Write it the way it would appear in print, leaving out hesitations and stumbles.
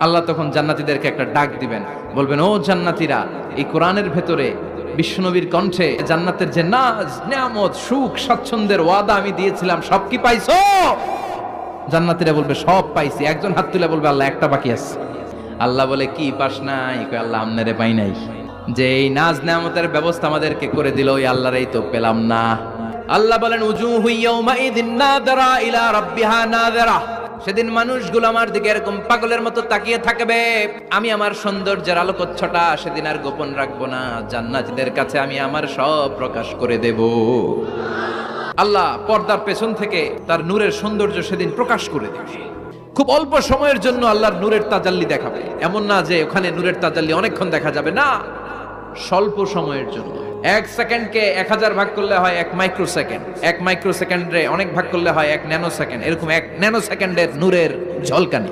আল্লাহ তখন জান্নাতীদেরকে একটা ডাক দিবেন, বলবেন, ও জান্নাতীরা, এই কোরআনের ভেতরে বিশ্বনবীর কণ্ঠে জান্নাতের যে নাজ, নিয়ামত, সুখ, স্বাচ্ছন্দ্যের ওয়াদা আমি দিয়েছিলাম, সব কি পাইছো? জান্নাতীরা বলবে, সব পাইছি। একজন হাত তুলে বলবে, আল্লাহ একটা বাকি আছে। আল্লাহ বলে, কি পাস নাই? কই, আল্লাহ আমনেরে পাই নাই। যে এই নাজ নিয়ামতের ব্যবস্থা আমাদেরকে করে দিল, ওই আল্লাহরই তো পেলাম না। আল্লাহ বলেন, উজুহু ইয়াউমাইযিন নাযিরা ইলা রাব্বিহা নাযিরা। সেদিন মানুষগুলো আমার দিকে এরকম পাগলের মতো তাকিয়ে থাকবে। আমি আমার সৌন্দর্যের আলোকচ্ছটা সেদিন আর গোপন রাখবো না। জান্নাতীদের কাছে আমি আমার সব প্রকাশ করে দেব। আল্লাহ পর্দার পেছন থেকে তার নূরের সৌন্দর্য সেদিন প্রকাশ করে দেবে। খুব অল্প সময়ের জন্য আল্লাহর নূরের তাজাল্লি দেখাবে। এমন না যে ওখানে নূরের তাজাল্লি অনেকক্ষণ দেখা যাবে, না, স্বল্প সময়ের জন্য। 1 সেকেন্ডকে 1000 ভাগ করলে হয় 1 মাইক্রো সেকেন্ড, 1 মাইক্রো সেকেন্ডে অনেক ভাগ করলে হয় 1 ন্যানো সেকেন্ড। এরকম 1 ন্যানো সেকেন্ডের নূরের ঝলকানি।